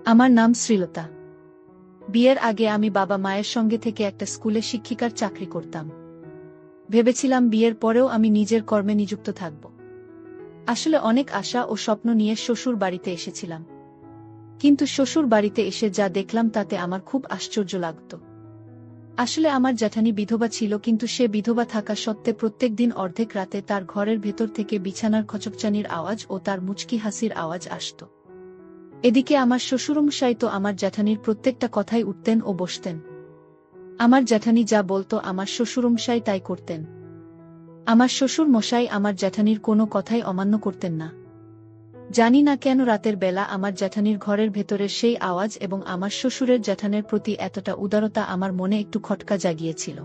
আমার নাম শ্রীলতা। বিয়ের আগে আমি বাবা মায়ের সঙ্গে থেকে একটা স্কুলে শিক্ষিকার চাকরি করতাম। ভেবেছিলাম বিয়ের পরেও আমি নিজের কর্মে নিযুক্ত থাকব। আসলে অনেক আশা ও স্বপ্ন নিয়ে শ্বশুর বাড়িতে এসেছিলাম। কিন্তু শ্বশুর বাড়িতে এসে যা দেখলাম তাতে আমার খুব আশ্চর্য লাগত। আসলে আমার জ্যাঠানী বিধবা ছিল, কিন্তু সে বিধবা থাকা সত্ত্বে প্রত্যেক দিন অর্ধেক রাতে তার ঘরের ভেতর থেকে বিছানার খচকচানির আওয়াজ ও তার মুচকি হাসির আওয়াজ আসত। এদিকে আমার শ্বশুরমশাই তো আমার জ্যাঠানীর প্রত্যেকটা কথাই উঠতেন ও বসতেন। আমার জ্যাঠানী যা বলতো আমার শ্বশুরমশাই তাই করতেন। আমার শ্বশুর মশাই আমার জ্যাঠানীর কোনো কথাই অমান্য করতেন না। জানি না কেন রাতের বেলা আমার জ্যাঠানীর ঘরের ভেতরের সেই আওয়াজ এবং আমার শ্বশুরের জ্যাঠানের প্রতি এতটা উদারতা আমার মনে একটু খটকা জাগিয়েছিল।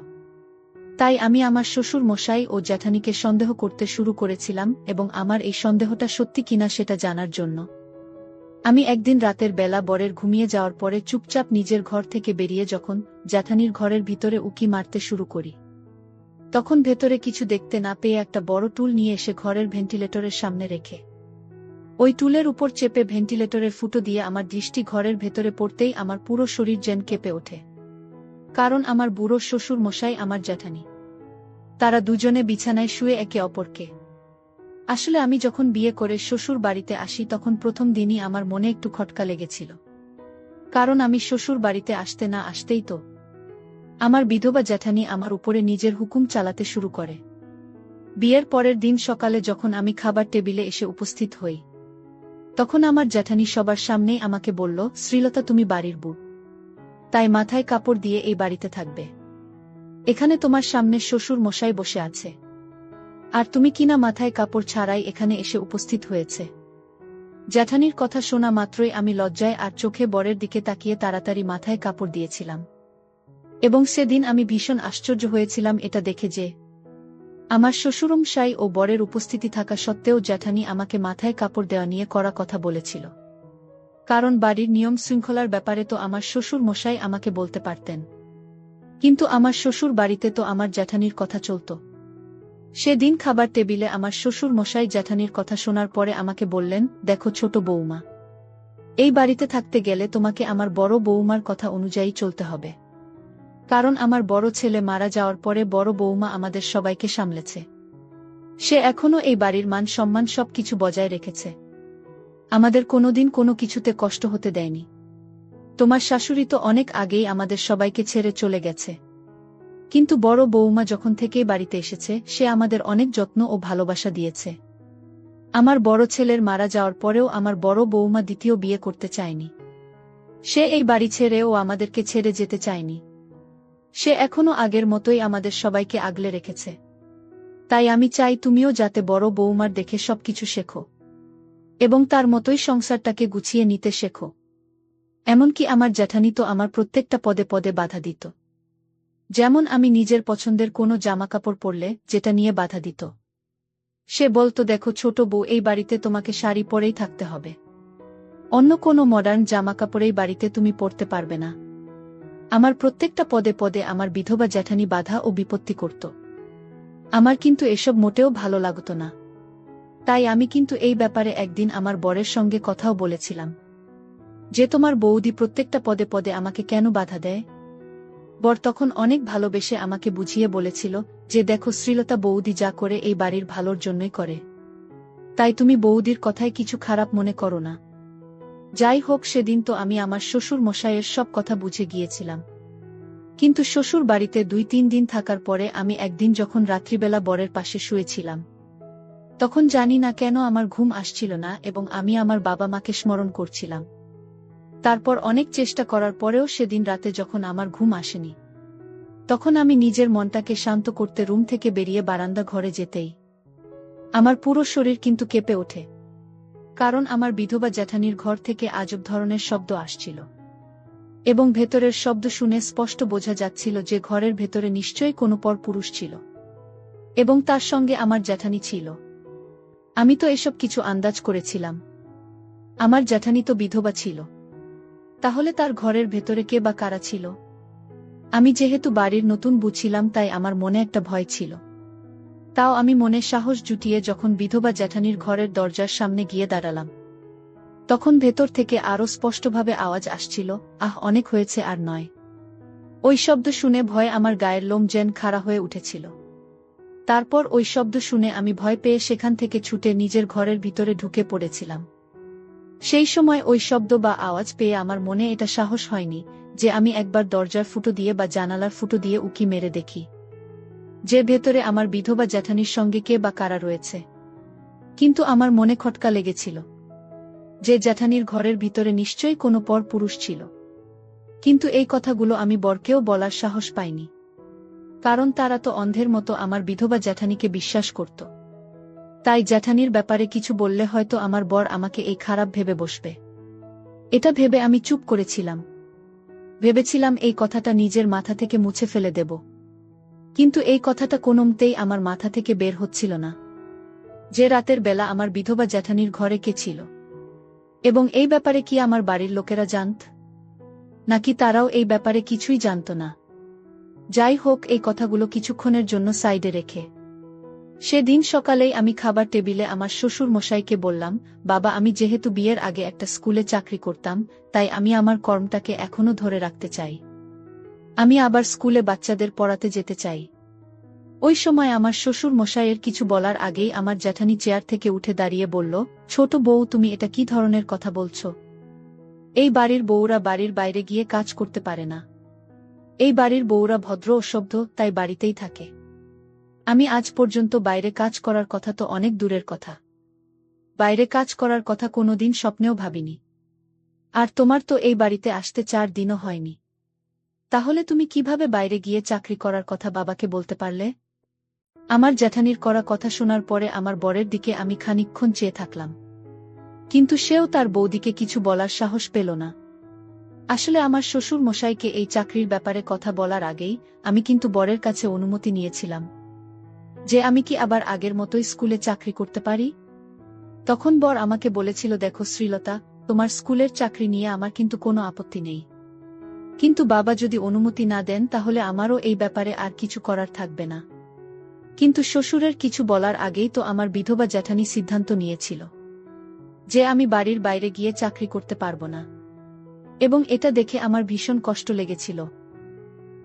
তাই আমি আমার শ্বশুর মশাই ও জ্যাঠানীকে সন্দেহ করতে শুরু করেছিলাম, এবং আমার এই সন্দেহটা সত্যি কিনা সেটা জানার জন্য আমি একদিন রাতের বেলা বরের ঘুমিয়ে যাওয়ার পরে চুপচাপ নিজের ঘর থেকে বেরিয়ে যখন জ্যাঠানীর ঘরের ভিতরে উকি মারতে শুরু করি, তখন ভেতরে কিছু দেখতে না পেয়ে একটা বড় টুল নিয়ে এসে ঘরের ভেন্টিলেটরের সামনে রেখে ওই টুলের উপর চেপে ভেন্টিলেটরের ফুটো দিয়ে আমার দৃষ্টি ঘরের ভেতরে পড়তেই আমার পুরো শরীর যেন কেঁপে ওঠে। কারণ আমার বুড়ো শ্বশুর মশাই আমার জ্যাঠানী, তারা দুজনে বিছানায় শুয়ে একে অপরকে। আসলে আমি যখন বিয়ে করে শ্বশুর বাড়িতে আসি তখন প্রথম দিনই আমার মনে একটু খটকা লেগেছিল। কারণ আমি শ্বশুর বাড়িতে আসতে না আসতেই তো আমার বিধবা জ্যাঠানী আমার উপরে নিজের হুকুম চালাতে শুরু করে। বিয়ের পরের দিন সকালে যখন আমি খাবার টেবিলে এসে উপস্থিত হই, তখন আমার জ্যাঠানী সবার সামনেই আমাকে বলল, শ্রীলতা, তুমি বাড়ির বউ, তাই মাথায় কাপড় দিয়ে এই বাড়িতে থাকবে। এখানে তোমার সামনে শ্বশুর মশাই বসে আছে, আর তুমি কিনা মাথায় কাপড় ছাড়াই এখানে এসে উপস্থিত হয়েছে। জ্যাঠানীর কথা শোনা মাত্রই আমি লজ্জায় আর চোখে বরের দিকে তাকিয়ে তাড়াতাড়ি মাথায় কাপড় দিয়েছিলাম। এবং সেদিন আমি ভীষণ আশ্চর্য হয়েছিলাম এটা দেখে যে আমার শ্বশুরমশাই ও বরের উপস্থিতি থাকা সত্ত্বেও জ্যাঠানী আমাকে মাথায় কাপড় দেওয়া নিয়ে কড়া কথা বলেছিল। কারণ বাড়ির নিয়ম শৃঙ্খলার ব্যাপারে তো আমার শ্বশুর মশাই আমাকে বলতে পারতেন, কিন্তু আমার শ্বশুর বাড়িতে তো আমার জ্যাঠানীর কথা চলত। সেদিন খাবার টেবিলে আমার শ্বশুর মশাই জ্যাঠানীর কথা শোনার পরে আমাকে বললেন, দেখো ছোট বৌমা, এই বাড়িতে থাকতে গেলে তোমাকে আমার বড় বৌমার কথা অনুযায়ী চলতে হবে। কারণ আমার বড় ছেলে মারা যাওয়ার পরে বড় বৌমা আমাদের সবাইকে সামলেছে। সে এখনো এই বাড়ির মান সম্মান সবকিছু বজায় রেখেছে, আমাদের কোনোদিন কোনো কিছুতে কষ্ট হতে দেয়নি। তোমার শাশুড়ি তো অনেক আগেই আমাদের সবাইকে ছেড়ে চলে গেছে, কিন্তু বড় বৌমা যখন থেকেই বাড়িতে এসেছে সে আমাদের অনেক যত্ন ও ভালোবাসা দিয়েছে। আমার বড় ছেলের মারা যাওয়ার পরেও আমার বড় বৌমা দ্বিতীয় বিয়ে করতে চায়নি। সে এই বাড়ি ছেড়ে ও আমাদেরকে ছেড়ে যেতে চায়নি। সে এখনো আগের মতোই আমাদের সবাইকে আগলে রেখেছে। তাই আমি চাই তুমিও যাতে বড় বৌমার দেখে সবকিছু শেখো, এবং তার মতোই সংসারটাকে গুছিয়ে নিতে শেখো। এমনকি আমার জ্যাঠানী তো আমার প্রত্যেকটা পদে পদে বাধা দিত। যেমন আমি নিজের পছন্দের কোনো জামাকাপড় পরলে যেটা নিয়ে বাধা দিত। সে বলতো, দেখো ছোট বউ, এই বাড়িতে তোমাকে শাড়ি পরেই থাকতে হবে, অন্য কোনো মডার্ন জামাকাপড়েই বাড়িতে তুমি পরতে পারবে না। আমার প্রত্যেকটা পদে পদে আমার বিধবা জ্যাঠানী বাধা ও বিপত্তি করত। আমার কিন্তু এসব মোটেও ভালো লাগতো না। তাই আমি কিন্তু এই ব্যাপারে একদিন আমার বরের সঙ্গে কথাও বলেছিলাম যে তোমার বৌদি প্রত্যেকটা পদে পদে আমাকে কেন বাধা দেয়। বর তখন অনেক ভালোবেসে আমাকে বুঝিয়ে বলেছিল যে দেখো শ্রীলতা, বৌদি যা করে এই বাড়ির ভালোর জন্যই করে, তাই তুমি বৌদির কথায় কিছু খারাপ মনে করো না। যাই হোক, সেদিন তো আমি আমার শ্বশুর মশাইয়ের সব কথা বুঝে গিয়েছিলাম। কিন্তু শ্বশুর বাড়িতে 2-3 দিন থাকার পরে আমি একদিন যখন রাত্রিবেলা বরের পাশে শুয়েছিলাম, তখন জানি না কেন আমার ঘুম আসছিল না এবং আমি আমার বাবা মাকে স্মরণ করছিলাম। তারপর অনেক চেষ্টা করার পরেও সেদিন রাতে যখন আমার ঘুম আসেনি, তখন আমি নিজের মনটাকে শান্ত করতে রুম থেকে বেরিয়ে বারান্দা ঘরে যেতেই আমার পুরো শরীর কিন্তু কেঁপে ওঠে। কারণ আমার বিধবা জ্যাঠানীর ঘর থেকে আজব ধরনের শব্দ আসছিল, এবং ভেতরের শব্দ শুনে স্পষ্ট বোঝা যাচ্ছিল যে ঘরের ভেতরে নিশ্চয়ই কোনো পরপুরুষ ছিল, এবং তার সঙ্গে আমার জ্যাঠানী ছিল। আমি তো এসব কিছু আন্দাজ করেছিলাম। আমার জ্যাঠানী তো বিধবা ছিল, তাহলে তার ঘরের ভেতরে কে বা কারা ছিল? আমি যেহেতু বাড়ির নতুন বউ ছিলাম, তাই আমার মনে একটা ভয় ছিল। তাও আমি মনে সাহস জুটিয়ে যখন বিধবা জ্যাঠানীর ঘরের দরজার সামনে গিয়ে দাঁড়ালাম, তখন ভেতর থেকে আরও স্পষ্টভাবে আওয়াজ আসছিল, আহ অনেক হয়েছে আর নয়। ওই শব্দ শুনে ভয়ে আমার গায়ের লোম যেন খাড়া হয়ে উঠেছিল। তারপর ওই শব্দ শুনে আমি ভয় পেয়ে সেখান থেকে ছুটে নিজের ঘরের ভিতরে ঢুকে পড়েছিলাম। সেই সময় ওই শব্দ বা আওয়াজ পেয়ে আমার মনে এটা সাহস হয়নি যে আমি একবার দরজার ফুটো দিয়ে বা জানালার ফুটো দিয়ে উকি মেরে দেখি যে ভেতরে আমার বিধবা জ্যাঠানির সঙ্গে কে বা কারা রয়েছে। কিন্তু আমার মনে খটকা লেগেছিল যে জ্যাঠানির ঘরের ভিতরে নিশ্চয়ই কোনো পর পুরুষ ছিল। কিন্তু এই কথাগুলো আমি বরকেও বলার সাহস পাইনি, কারণ তারা তো অন্ধের মতো আমার বিধবা জ্যাঠানিকে বিশ্বাস করত। তাই জ্যাঠানির ব্যাপারে কিছু বললে হয়তো আমার বর আমাকে এই খারাপ ভেবে বসবে। এটা ভেবে আমি চুপ করেছিলাম। ভেবেছিলাম এই কথাটা নিজের মাথা থেকে মুছে ফেলে দেব, কিন্তু এই কথাটা কোনোমতেই আমার মাথা থেকে বের হচ্ছিল না যে রাতের বেলা আমার বিধবা জ্যাঠানির ঘরে কে ছিল, এবং এই ব্যাপারে কি আমার বাড়ির লোকেরা জানত, নাকি তারাও এই ব্যাপারে কিছুই জানত না। যাই হোক, এই কথাগুলো কিছুক্ষণের জন্য সাইডে রেখে সেদিন সকালেই আমি খাবার টেবিলে আমার শ্বশুর মশাইকে বললাম, বাবা, আমি যেহেতু বিয়ের আগে একটা স্কুলে চাকরি করতাম, তাই আমি আমার কর্মটাকে এখনো ধরে রাখতে চাই। আমি আবার স্কুলে বাচ্চাদের পড়াতে যেতে চাই। ওই সময় আমার শ্বশুর মশাইয়ের কিছু বলার আগেই আমার জ্যাঠানি চেয়ার থেকে উঠে দাঁড়িয়ে বলল, ছোট বউ, তুমি এটা কি ধরনের কথা বলছো? এই বাড়ির বউরা বাড়ির বাইরে গিয়ে কাজ করতে পারে না। এই বাড়ির বউরা ভদ্র ও সভ্য, তাই বাড়িতেই থাকে। আমি আজ পর্যন্ত বাইরে কাজ করার কথা তো অনেক দূরের কথা। বাইরে কাজ করার কথা কোনোদিন স্বপ্নেও ভাবিনি। আর তোমার তো এই বাড়িতে আসতে 4 দিনও হয়নি। তাহলে তুমি কিভাবে বাইরে গিয়ে চাকরি করার কথা বাবাকে বলতে পারলে? আমার জ্যাঠানির করা কথা শোনার পরে আমার বরের দিকে আমি খানিকক্ষণ চেয়ে থাকলাম, কিন্তু সেও তার বৌদিকে কিছু বলার সাহস পেল না। আসলে আমার শ্বশুর মশাইকে এই চাকরির ব্যাপারে কথা বলার আগেই আমি কিন্তু বরের কাছে অনুমতি নিয়েছিলাম যে আমি কি আবার আগের মতোই স্কুলে চাকরি করতে পারি। তখন বর আমাকে বলেছিল, দেখো শ্রীলতা, তোমার স্কুলের চাকরি নিয়ে আমার কিন্তু কোনো আপত্তি নেই, কিন্তু বাবা যদি অনুমতি না দেন তাহলে আমারও এই ব্যাপারে আর কিছু করার থাকবে না। কিন্তু শ্বশুরের কিছু বলার আগেই তো আমার বিধবা জ্যাঠানি সিদ্ধান্ত নিয়েছিল যে আমি বাড়ির বাইরে গিয়ে চাকরি করতে পারবো না, এবং এটা দেখে আমার ভীষণ কষ্ট লেগেছিল।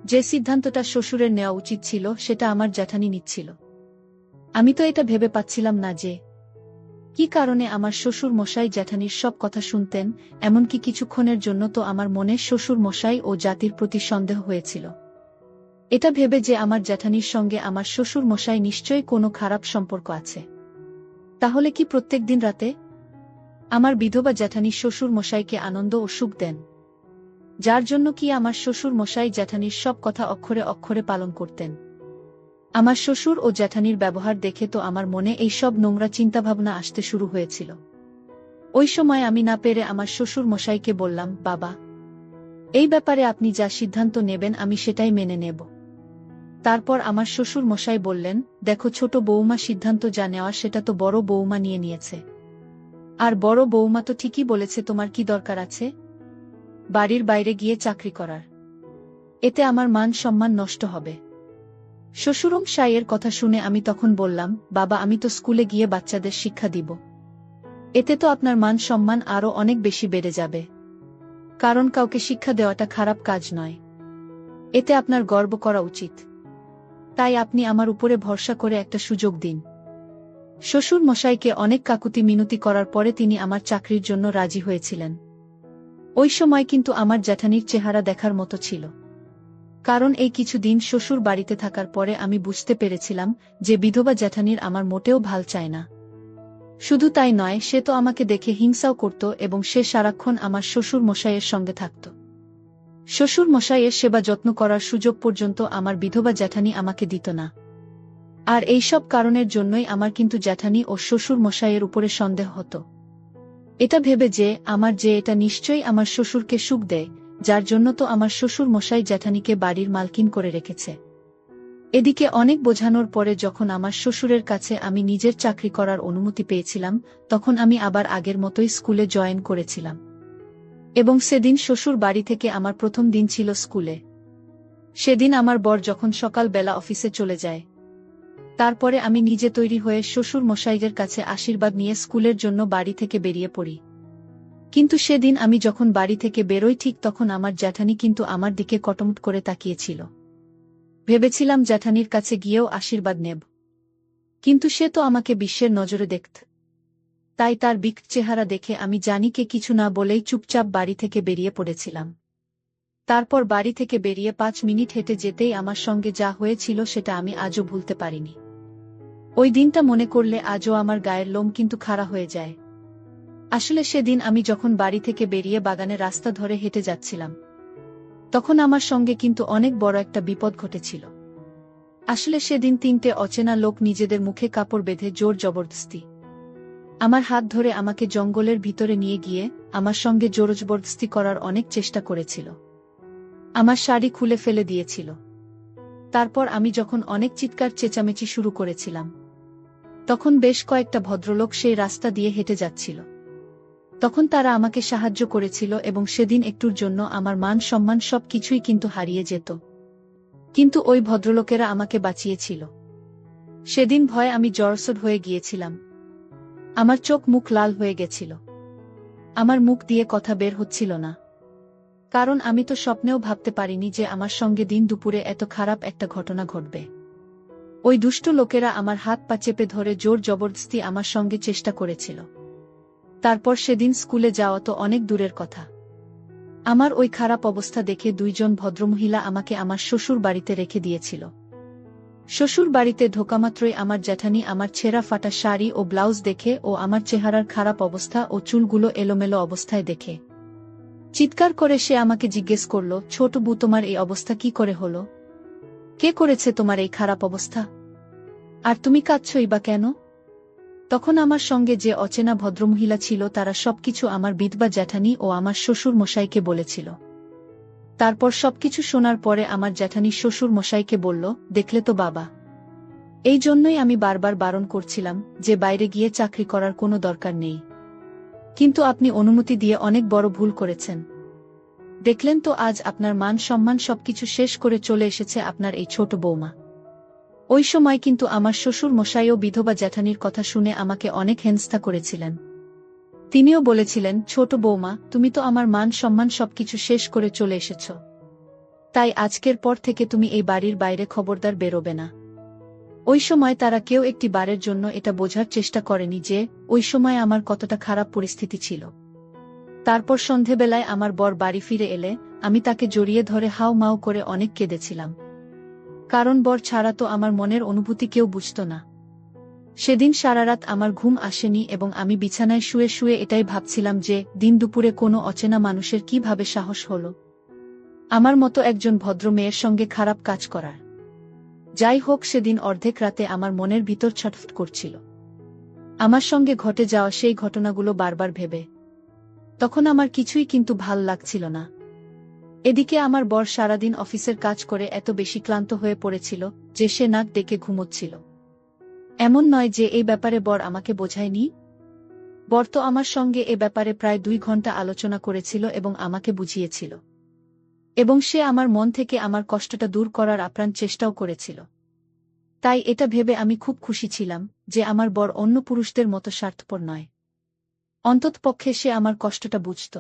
যে সিদ্ধান্তটা শ্বশুরের নেওয়া উচিত ছিল সেটা আমার জ্যাঠানি নিচ্ছিল। আমি তো এটা ভেবে পাচ্ছিলাম না যে কি কারণে আমার শ্বশুর মশাই জ্যাঠানির সব কথা শুনতেন। এমনকি কিছুক্ষণের জন্য তো আমার মনে শ্বশুর মশাই ও জাতির প্রতি সন্দেহ হয়েছিল। এটা ভেবে যে আমার জ্যাঠানির সঙ্গে আমার শ্বশুর মশাই নিশ্চয়ই কোনো খারাপ সম্পর্ক আছে। তাহলে কি প্রত্যেক দিন রাতে আমার বিধবা জ্যাঠানি শ্বশুর মশাইকে আনন্দ ও সুখ দেন, যার জন্য কি আমার শ্বশুর মশাই জ্যাঠানির সব কথা অক্ষরে অক্ষরে পালন করতেন? আমার শ্বশুর ও জ্যাঠানির ব্যবহার দেখে তো আমার মনে এই সব নোংরা চিন্তাভাবনা আসতে শুরু হয়েছিল। ওই সময় আমি না পেরে আমার শ্বশুর মশাইকে বললাম, বাবা, এই ব্যাপারে আপনি যা সিদ্ধান্ত নেবেন আমি সেটাই মেনে নেব। তারপর আমার শ্বশুর মশাই বললেন, দেখো ছোট বৌমা, সিদ্ধান্ত যা নেওয়া সেটা তো বড় বৌমা নিয়ে নিয়েছে। আর বড় বৌমা তো ঠিকই বলেছে, তোমার কি দরকার আছে বাড়ির বাইরে গিয়ে চাকরি করার? এতে আমার মান সম্মান নষ্ট হবে। শ্বশুরমশাইয়ের কথা শুনে আমি তখন বললাম, বাবা, আমি তো স্কুলে গিয়ে বাচ্চাদের শিক্ষা দিব। এতে তো আপনার মান সম্মান আরও অনেক বেশি বেড়ে যাবে, কারণ কাউকে শিক্ষা দেওয়াটা খারাপ কাজ নয়। এতে আপনার গর্ব করা উচিত। তাই আপনি আমার উপরে ভরসা করে একটা সুযোগ দিন। শ্বশুর মশাইকে অনেক কাকুতি মিনতি করার পরে তিনি আমার চাকরির জন্য রাজি হয়েছিলেন। ওই সময় কিন্তু আমার জ্যাঠানির চেহারা দেখার মতো ছিল, কারণ এই কিছুদিন শ্বশুর বাড়িতে থাকার পরে আমি বুঝতে পেরেছিলাম যে বিধবা জ্যাঠানির আমার মোটেও ভাল চায় না। শুধু তাই নয়, সে তো আমাকে দেখে হিংসাও করত এবং সে সারাক্ষণ আমার শ্বশুর মশাইয়ের সঙ্গে থাকত। শ্বশুর মশাইয়ের সেবা যত্ন করার সুযোগ পর্যন্ত আমার বিধবা জ্যাঠানি আমাকে দিত না। আর এই সব কারণের জন্যই আমার কিন্তু জ্যাঠানি ও শ্বশুর মশাইয়ের উপরে সন্দেহ হতো। এটা ভেবে যে এটা নিশ্চয়ই আমার শ্বশুরকে সুখ দেয়, যার জন্য তো আমার শ্বশুর মশাই জ্যাঠানিকে বাড়ির মালকিন করে রেখেছে। এদিকে অনেক বোঝানোর পরে যখন আমার শ্বশুরের কাছে আমি নিজের চাকরি করার অনুমতি পেয়েছিলাম, তখন আমি আবার আগের মতোই স্কুলে জয়েন করেছিলাম। এবং সেদিন শ্বশুর বাড়ি থেকে আমার প্রথম দিন ছিল স্কুলে। সেদিন আমার বর যখন সকালবেলা অফিসে চলে যায়, তারপরে আমি নিজে তৈরি হয়ে শ্বশুর মশাইদের কাছে আশীর্বাদ নিয়ে স্কুলের জন্য বাড়ি থেকে বেরিয়ে পড়ি। কিন্তু সেদিন আমি যখন বাড়ি থেকে বেরোই ঠিক তখন আমার জ্যাঠানি কিন্তু আমার দিকে কটমট করে তাকিয়েছিল। ভেবেছিলাম জ্যাঠানির কাছে গিয়েও আশীর্বাদ নেব, কিন্তু সে তো আমাকে বিশ্বের নজরে দেখত। তাই তার বিকট চেহারা দেখে আমি জানিকে কিছু না বলেই চুপচাপ বাড়ি থেকে বেরিয়ে পড়েছিলাম। তারপর বাড়ি থেকে বেরিয়ে 5 মিনিট হেঁটে যেতেই আমার সঙ্গে যা হয়েছিল সেটা আমি আজও ভুলতে পারিনি। ওই দিনটা মনে করলে আজও আমার গায়ের লোম কিন্তু খাড়া হয়ে যায়। আসলে সেদিন আমি যখন বাড়ি থেকে বেরিয়ে বাগানের রাস্তা ধরে হেঁটে যাচ্ছিলাম, তখন আমার সঙ্গে কিন্তু অনেক বড় একটা বিপদ ঘটেছিল। আসলে সেদিন 3টে অচেনা লোক নিজেদের মুখে কাপড় বেঁধে জোর জবরদস্তি আমার হাত ধরে আমাকে জঙ্গলের ভিতরে নিয়ে গিয়ে আমার সঙ্গে জোরজবরদস্তি করার অনেক চেষ্টা করেছিল। আমার শাড়ি খুলে ফেলে দিয়েছিল। তারপর আমি যখন অনেক চিৎকার চেঁচামেচি শুরু করেছিলাম, তখন বেশ কয়েকটা ভদ্রলোক সেই রাস্তা দিয়ে হেঁটে যাচ্ছিল। তখন তারা আমাকে সাহায্য করেছিল এবং সেদিন একটুর জন্য আমার মান সম্মান সবকিছুই কিন্তু হারিয়ে যেত। কিন্তু ওই ভদ্রলোকেরা আমাকে বাঁচিয়েছিল। সেদিন ভয়ে আমি জড়সড় হয়ে গিয়েছিলাম। আমার চোখ মুখ লাল হয়ে গেছিল। আমার মুখ দিয়ে কথা বের হচ্ছিল না, কারণ আমি তো স্বপ্নেও ভাবতে পারিনি যে আমার সঙ্গে দিন দুপুরে এত খারাপ একটা ঘটনা ঘটবে। ওই দুষ্ট লোকেরা আমার হাত পা চেপে ধরে জোর জবরদস্তি আমার সঙ্গে চেষ্টা করেছিল। তারপর সেদিন স্কুলে যাওয়া তো অনেক দূরের কথা। আমার ওই খারাপ অবস্থা দেখে 2 জন ভদ্রমহিলা আমাকে আমার শ্বশুর বাড়িতে রেখে দিয়েছিল। শ্বশুর বাড়িতে ঢোকামাত্রই আমার জ্যাঠানি আমার ছেঁড়া ফাটা শাড়ি ও ব্লাউজ দেখে ও আমার চেহারার খারাপ অবস্থা ও চুলগুলো এলোমেলো অবস্থায় দেখে চিৎকার করে সে আমাকে জিজ্ঞেস করল, ছোট বউ, তোমার এই অবস্থা কি করে হলো? কে করেছে তোমার এই খারাপ অবস্থা? আর তুমি কাঁদছই বা কেন? তখন আমার সঙ্গে যে অচেনা ভদ্রমহিলা ছিল তারা সবকিছু আমার বিধবা জ্যাঠানি ও আমার শ্বশুর মশাইকে বলেছিল। তারপর সবকিছু শোনার পরে আমার জ্যাঠানি শ্বশুর মশাইকে বলল, দেখলে তো বাবা, এই জন্যই আমি বারবার বারণ করছিলাম যে বাইরে গিয়ে চাকরি করার কোনো দরকার নেই। কিন্তু আপনি অনুমতি দিয়ে অনেক বড় ভুল করেছেন। দেখলেন তো আজ আপনার মান সম্মান সবকিছু শেষ করে চলে এসেছে আপনার এই ছোট বৌমা। ওই সময় কিন্তু আমার শ্বশুর মশাইও বিধবা জ্যাঠানির কথা শুনে আমাকে অনেক হেনস্থা করেছিলেন। তিনিও বলেছিলেন, ছোট বৌমা, তুমি তো আমার মান সম্মান সবকিছু শেষ করে চলে এসেছ। তাই আজকের পর থেকে তুমি এই বাড়ির বাইরে খবরদার বেরোবে না। ওই সময় তারা কেউ একটি বারের জন্য এটা বোঝার চেষ্টা করেনি যে ওই সময় আমার কতটা খারাপ পরিস্থিতি ছিল। তারপর সন্ধেবেলায় আমার বর বাড়ি ফিরে এলে আমি তাকে জড়িয়ে ধরে হাউ মাউ করে অনেক কেঁদেছিলাম, কারণ বর ছাড়া তো আমার মনের অনুভূতি কেউ বুঝত না। সেদিন সারা রাত আমার ঘুম আসেনি এবং আমি বিছানায় শুয়ে শুয়ে এটাই ভাবছিলাম যে দিন দুপুরে কোনো অচেনা মানুষের কিভাবে সাহস হলো আমার মতো একজন ভদ্র মেয়ের সঙ্গে খারাপ কাজ করার। যাই হোক, সেদিন অর্ধেক রাতে আমার মনের ভিতর ছটফট করছিল আমার সঙ্গে ঘটে যাওয়া সেই ঘটনাগুলো বারবার ভেবে। তখন আমার কিছুই কিন্তু ভাল লাগছিল না। এদিকে আমার বর সারাদিন অফিসের কাজ করে এত বেশি ক্লান্ত হয়ে পড়েছিল যে সে নাক ডেকে ঘুমোচ্ছিল। এমন নয় যে এই ব্যাপারে বর আমাকে বোঝায়নি। বর তো আমার সঙ্গে এ ব্যাপারে প্রায় 2 ঘন্টা আলোচনা করেছিল এবং আমাকে বুঝিয়েছিল, এবং সে আমার মন থেকে আমার কষ্টটা দূর করার আপ্রাণ চেষ্টাও করেছিল। তাই এটা ভেবে আমি খুব খুশি ছিলাম যে আমার বর অন্য পুরুষদের মতো স্বার্থপর নয়। অন্ততপক্ষে সে আমার কষ্টটা বুঝত।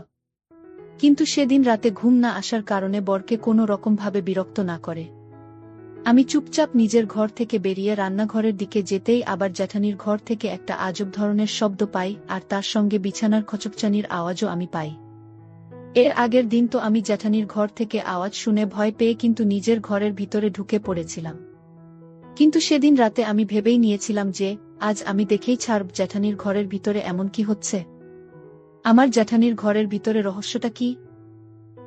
কিন্তু সেদিন রাতে ঘুম না আসার কারণে বরকে কোনো রকমভাবে বিরক্ত না করে আমি চুপচাপ নিজের ঘর থেকে বেরিয়ে রান্নাঘরের দিকে যেতেই আবার জ্যাঠানির ঘর থেকে একটা আজব ধরনের শব্দ পাই, আর তার সঙ্গে বিছানার খচকচানির আওয়াজও আমি পাই। এর আগের দিন তো আমি জ্যাঠানির ঘর থেকে আওয়াজ শুনে ভয় পেয়ে কিন্তু নিজের ঘরের ভিতরে ঢুকে পড়েছিলাম। কিন্তু সেদিন রাতে আমি ভেবেই নিয়েছিলাম যে আজ আমি দেখেই ছাড়ব জ্যাঠানির ঘরের ভিতরে এমন কি হচ্ছে, আমার জ্যাঠানির ঘরের ভিতরে রহস্যটা কি।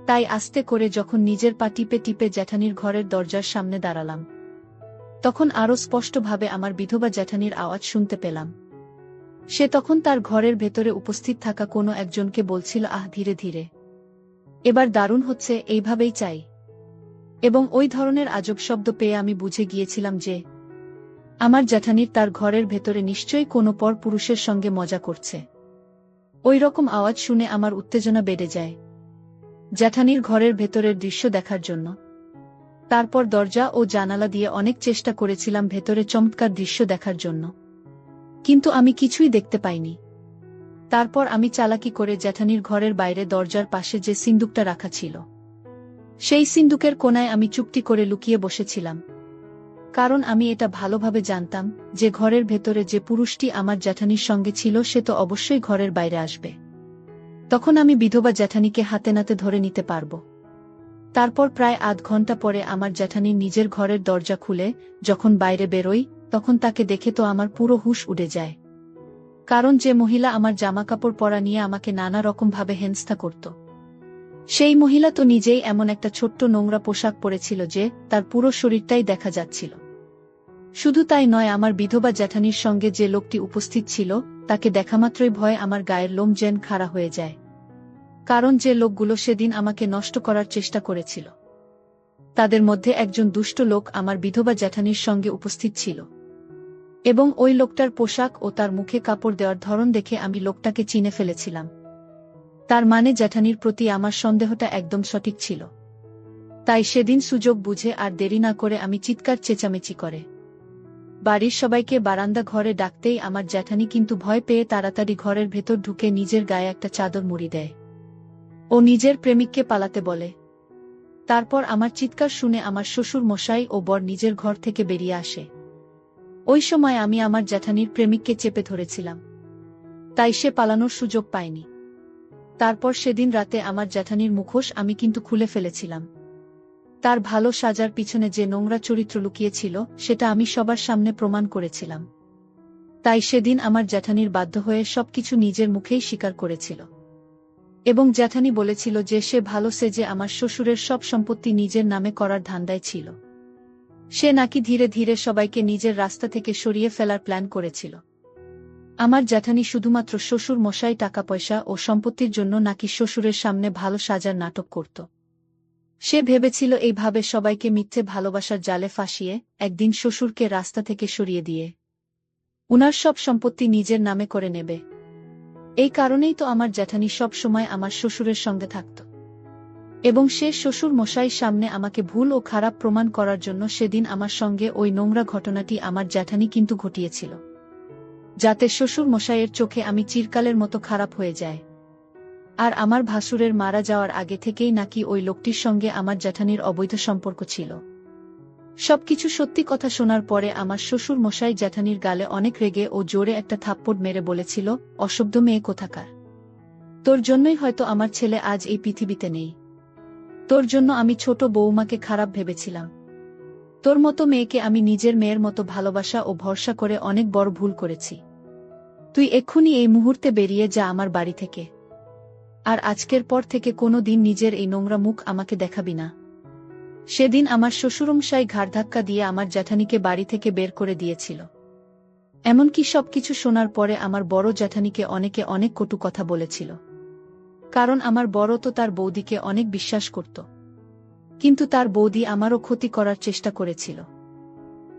তাই আস্তে করে যখন নিজের পা টিপে টিপে জ্যাঠানির ঘরের দরজার সামনে দাঁড়ালাম, তখন আরও স্পষ্টভাবে আমার বিধবা জ্যাঠানির আওয়াজ শুনতে পেলাম। সে তখন তার ঘরের ভেতরে উপস্থিত থাকা কোনো একজনকে বলছিল, আহ, ধীরে ধীরে, এবার দারুণ হচ্ছে, এইভাবেই চাই। এবং ওই ধরনের আজব শব্দ পেয়ে আমি বুঝে গিয়েছিলাম যে আমার জ্যাঠানির তার ঘরের ভেতরে নিশ্চয়ই কোনো পর পুরুষের সঙ্গে মজা করছে। ওই রকম আওয়াজ শুনে আমার উত্তেজনা বেড়ে যায় জ্যাঠানির ঘরের ভেতরের দৃশ্য দেখার জন্য। তারপর দরজা ও জানালা দিয়ে অনেক চেষ্টা করেছিলাম ভেতরে চমৎকার দৃশ্য দেখার জন্য, কিন্তু আমি কিছুই দেখতে পাইনি। তারপর আমি চালাকি করে জ্যাঠানির ঘরের বাইরে দরজার পাশে যে সিন্দুকটা রাখা ছিল সেই সিন্দুকের কোণায় আমি চুপটি করে লুকিয়ে বসেছিলাম। কারণ আমি এটা ভালোভাবে জানতাম যে ঘরের ভেতরে যে পুরুষটি আমার জ্যাঠানির সঙ্গে ছিল সে তো অবশ্যই ঘরের বাইরে আসবে। তখন আমি বিধবা জ্যাঠানিকে হাতে নাতে ধরে নিতে পারব। তারপর প্রায় আধ ঘন্টা পরে আমার জ্যাঠানির নিজের ঘরের দরজা খুলে যখন বাইরে বেরোই তখন তাকে দেখে তো আমার পুরো হুঁশ উড়ে যায়। কারণ যে মহিলা আমার জামাকাপড় পরা নিয়ে আমাকে নানা রকমভাবে হেনস্থা করত সেই মহিলা তো নিজেই এমন একটা ছোট্ট নোংরা পোশাক পরেছিল যে তার পুরো শরীরটাই দেখা যাচ্ছিল। শুধু তাই নয়, আমার বিধবা জ্যাঠানির সঙ্গে যে লোকটি উপস্থিত ছিল তাকে দেখামাত্রই ভয়ে আমার গায়ের লোম যেন খাড়া হয়ে যায়। কারণ যে লোকগুলো সেদিন আমাকে নষ্ট করার চেষ্টা করেছিল তাদের মধ্যে একজন দুষ্ট লোক আমার বিধবা জ্যাঠানির সঙ্গে উপস্থিত ছিল। এবং ওই লোকটার পোশাক ও তার মুখে কাপড় দেওয়ার ধরন দেখে আমি লোকটাকে চিনে ফেলেছিলাম। তার মানে জ্যাঠানির প্রতি আমার সন্দেহটা একদম সঠিক ছিল। তাই সেদিন সুযোগ বুঝে আর দেরি না করে আমি চিৎকার চেঁচামেচি করে বাড়ির সবাইকে বারান্দা ঘরে ডাকতেই আমার জ্যাঠানি কিন্তু ভয় পেয়ে তাড়াতাড়ি ঘরের ভেতর ঢুকে নিজের গায়ে একটা চাদর মুড়ি দেয় ও নিজের প্রেমিককে পালাতে বলে। তারপর আমার চিৎকার শুনে আমার শ্বশুর মশাই ও বর নিজের ঘর থেকে বেরিয়ে আসে। ওই সময় আমি আমার জ্যাঠানির প্রেমিককে চেপে ধরেছিলাম, তাই সে পালানোর সুযোগ পায়নি। তারপর সেদিন রাতে আমার জ্যাঠানির মুখোশ আমি কিন্তু খুলে ফেলেছিলাম। তার ভালো সাজার পিছনে যে নোংরা চরিত্র লুকিয়েছিল সেটা আমি সবার সামনে প্রমাণ করেছিলাম। তাই সেদিন আমার জ্যাঠানির বাধ্য হয়ে সবকিছু নিজের মুখেই স্বীকার করেছিল। এবং জ্যাঠানি বলেছিল যে সে ভালো সেজে আমার শ্বশুরের সব সম্পত্তি নিজের নামে করার ধান্দায় ছিল। সে নাকি ধীরে ধীরে সবাইকে নিজের রাস্তা থেকে সরিয়ে ফেলার প্ল্যান করেছিল। আমার জ্যাঠানি শুধুমাত্র শ্বশুর মশাই টাকা পয়সা ও সম্পত্তির জন্য নাকি শ্বশুরের সামনে ভালো সাজার নাটক করত। সে ভেবেছিল এইভাবে সবাইকে মিথ্যে ভালোবাসার জালে ফাঁসিয়ে একদিন শ্বশুরকে রাস্তা থেকে সরিয়ে দিয়ে উনার সব সম্পত্তি নিজের নামে করে নেবে। এই কারণেই তো আমার জ্যাঠানি সব সময় আমার শ্বশুরের সঙ্গে থাকত। এবং সে শ্বশুর মশাইয়ের সামনে আমাকে ভুল ও খারাপ প্রমাণ করার জন্য সেদিন আমার সঙ্গে ওই নোংরা ঘটনাটি আমার জ্যাঠানি কিন্তু ঘটিয়েছিল, যাতে শ্বশুর মশাইয়ের চোখে আমি চিরকালের মতো খারাপ হয়ে যায়। আর আমার ভাসুরের মারা যাওয়ার আগে থেকেই নাকি ওই লোকটির সঙ্গে আমার জ্যাঠানির অবৈধ সম্পর্ক ছিল। সবকিছু সত্যি কথা শোনার পরে আমার শ্বশুর মশাই জ্যাঠানির গালে অনেক রেগে ও জোরে একটা থাপ্পড় মেরে বলেছিল, অসভ্য মেয়ে কোথাকার, তোর জন্যই হয়তো আমার ছেলে আজ এই পৃথিবীতে নেই। তোর জন্য আমি ছোট বৌমাকে খারাপ ভেবেছিলাম। তোর মতো মেয়েকে আমি নিজের মেয়ের মতো ভালোবাসা ও ভরসা করে অনেক বড় ভুল করেছি। তুই এক্ষুনি এই মুহূর্তে বেরিয়ে যা আমার বাড়ি থেকে। আর আজকের পর থেকে কোনো দিন নিজের এই নোংরা মুখ আমাকে দেখাবি না। সেদিন আমার শ্বশুরমশাই ঘাড়ধাক্কা দিয়ে আমার জ্যাঠানিকে বাড়ি থেকে বের করে দিয়েছিল। এমনকি সবকিছু শোনার পরে আমার বড় জ্যাঠানিকে অনেকে অনেক কটু কথা বলেছিল। কারণ আমার বড় তো তার বৌদিকে অনেক বিশ্বাস করত। কিন্তু তার বৌদি আমারও ক্ষতি করার চেষ্টা করেছিল।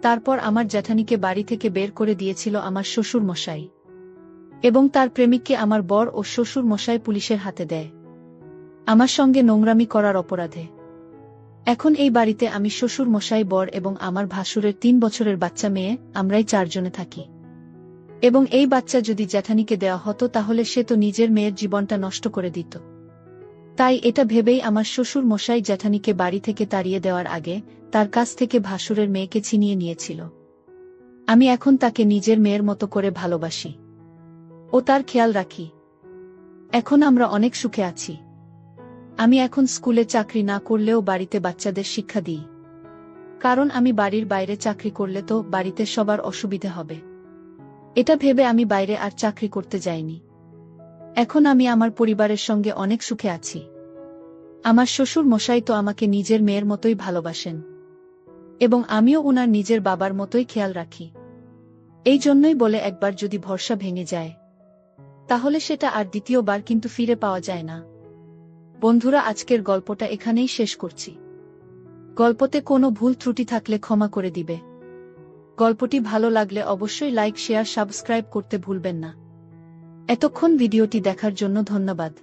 তারপর আমার জ্যাঠানিকে বাড়ি থেকে বের করে দিয়েছিল আমার শ্বশুর মশাই। এবং তার প্রেমিককে আমার বর ও শ্বশুর মশাই পুলিশের হাতে দেয় আমার সঙ্গে নোংরামি করার অপরাধে। এখন এই বাড়িতে আমি শ্বশুর মশাই, বর এবং আমার ভাসুরের 3 বছরের বাচ্চা মেয়ে, আমরাই 4 জনে থাকি। এবং এই বাচ্চা যদি জ্যাঠানিকে দেওয়া হতো তাহলে সে তো নিজের মেয়ের জীবনটা নষ্ট করে দিত। তাই এটা ভেবেই আমার শ্বশুর মশাই জ্যাঠানিকে বাড়ি থেকে তাড়িয়ে দেওয়ার আগে তার কাছ থেকে ভাসুরের মেয়েকে ছিনিয়ে নিয়েছিল। আমি এখন তাকে নিজের মেয়ের মতো করে ভালোবাসি ও তার খেয়াল রাখি। এখন আমরা অনেক সুখে আছি। আমি এখন স্কুলে চাকরি না করলেও বাড়িতে বাচ্চাদের শিক্ষা দিই। কারণ আমি বাড়ির বাইরে চাকরি করলে তো বাড়িতে সবার অসুবিধে হবে। এটা ভেবে আমি বাইরে আর চাকরি করতে যাইনি। এখন আমি আমার পরিবারের সঙ্গে অনেক সুখে আছি। আমার শ্বশুর মশাই তো আমাকে নিজের মেয়ের মতোই ভালোবাসেন এবং আমিও ওনার নিজের বাবার মতোই খেয়াল রাখি। এই জন্যই বলে একবার যদি ভরসা ভেঙে যায় তাহলে সেটা আর দ্বিতীয়বার কিন্তু ফিরে পাওয়া যায় না। বন্ধুরা, আজকের গল্পটা এখানেই শেষ করছি। গল্পতে কোনো ভুল ত্রুটি থাকলে ক্ষমা করে দিবে। গল্পটি ভালো লাগলে অবশ্যই লাইক, শেয়ার, সাবস্ক্রাইব করতে ভুলবেন না। এতক্ষণ ভিডিওটি দেখার জন্য ধন্যবাদ।